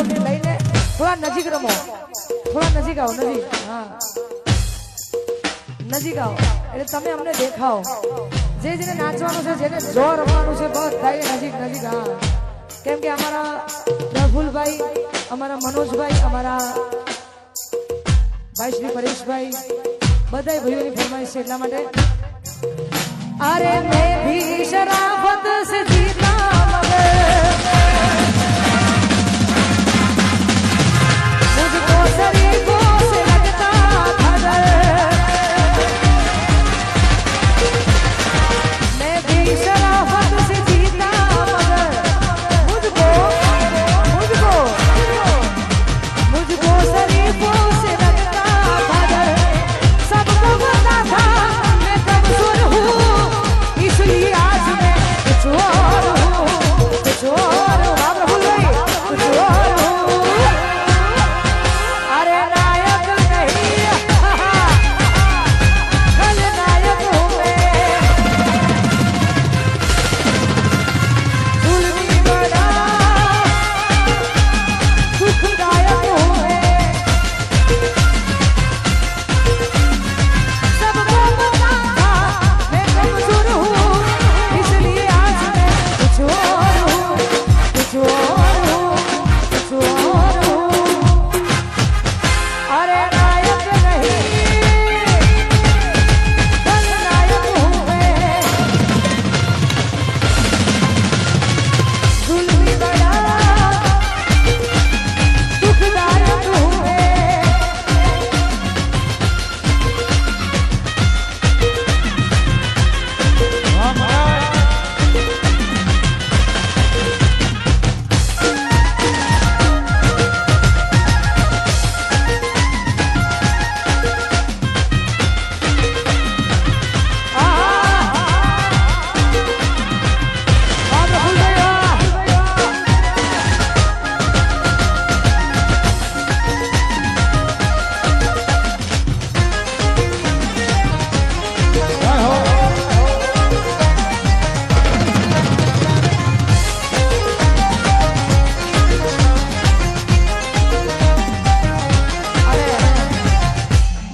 ને લઈને થોડા નજીક રમો, થોડા નજીક આવો, નજીક. હા નજીક આવો એટલે તમે અમને દેખાઓ. જે જેને નાચવાનું છે, જેને જોર રમવાનું છે, બધાએ નજીક નજીક. હા કેમ કે અમારા પ્રફુલભાઈ, અમારા મનોજભાઈ, અમારા ભાઈ શ્રી પરેશભાઈ, બધાય ભાઈઓની ફરમાઈશ છે એટલા માટે. अरे मैं भी शराफत से जीता मगर मुझको शरीफों से लगता था डर. मैं भी शराफत से जीता मगर मुझको शरीफों से लगता था डर. सबको पता था मैं कमजोर हूँ, इसलिए आज मैं कुछ और हूँ, कुछ और हूँ. आप भूल गई कुछ और हूँ. अरे नायक नहीं खलनायक हूँ मैं, जुल्मी बड़ा दुखदायक हूँ मैं. सबको पता था मैं कमजोर हूँ, इसलिए आज मैं कुछ और हूँ, कुछ और हूँ, कुछ और हूँ. अरे नायक नहीं खलनायक हूँ मैं, जुल्मी बड़ा दुखदायक हूँ मैं.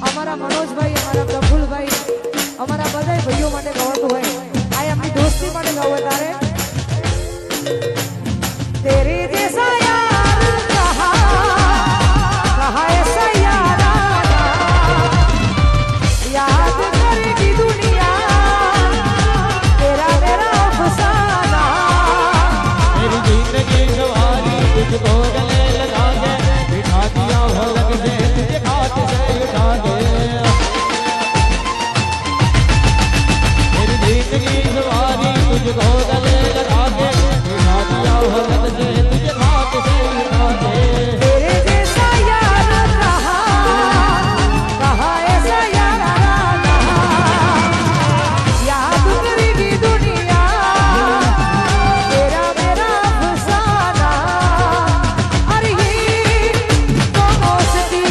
અમારા મનોજભાઈ, અમારા પ્રફુલભાઈ, અમારા બધા ભાઈઓ માટે ગવાતું હોય, આ એમની દોસ્તી માટે ગાવું તારે. તેરે જૈસા યાર કહા ऐसा यार याद करेगी दुनिया तेरा मेरा अफसाना. मेरी जिंदगी सवारी तुझको गले लगा के बिठा दिया हो लग से तुझे खाते से उठा दे. मेरी जिंदगी सवारी तुझको गले लगा के बिठा दिया हो लग से तुझे खाते से उठा दे. तेरे जैसा यार कहा ऐसा यार याद करेगी दुनिया तेरा मेरा अफसाना. अरे ये तो दोस्ती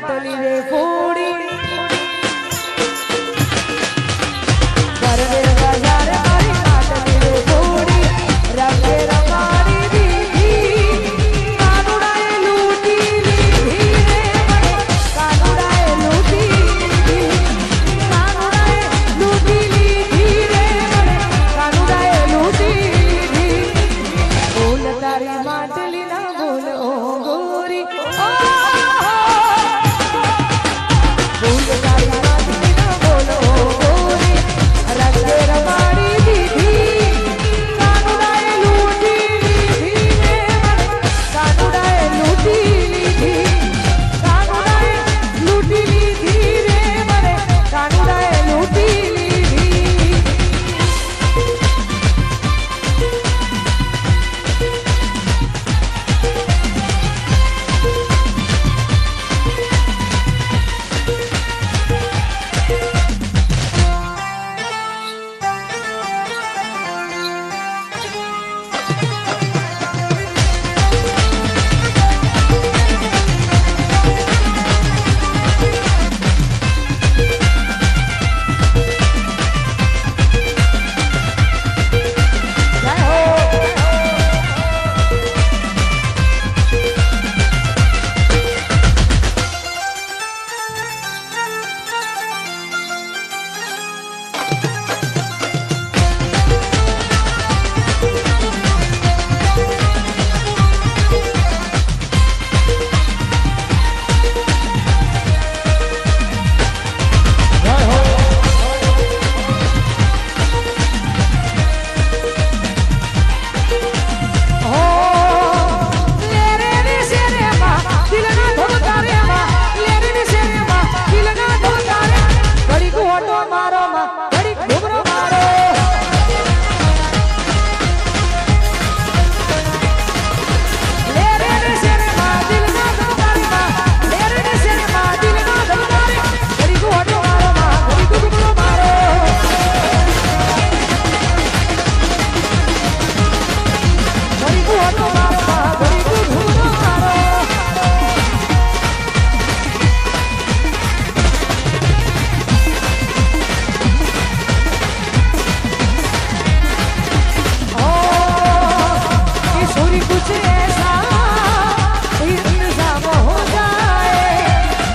માટલી રે ફોડી કરવે બજાર મારી માટલી રે ફોડી રંગે રમાડી દીધી કાનુડાએ લૂંટી લીધી રે મને કાનુડાએ લૂંટી લીધી કાનુડાએ લૂંટી લીધી રે મને કાનુડાએ લૂંટી લીધી બોલ તારી માટલી ના બોલ ઓ ગોરી બોલ તારી માટલી ના બોલ ઓ ગોરી રંગે રમાડી દીધી કાનુડાએ લૂંટી લીધી રે મને કાનુડાએ લૂંટી લીધી કાનુડાએ લૂંટી લીધી રે મને કાનુડાએ લૂંટી લીધી कुछ ऐसा इंतजाम हो जाए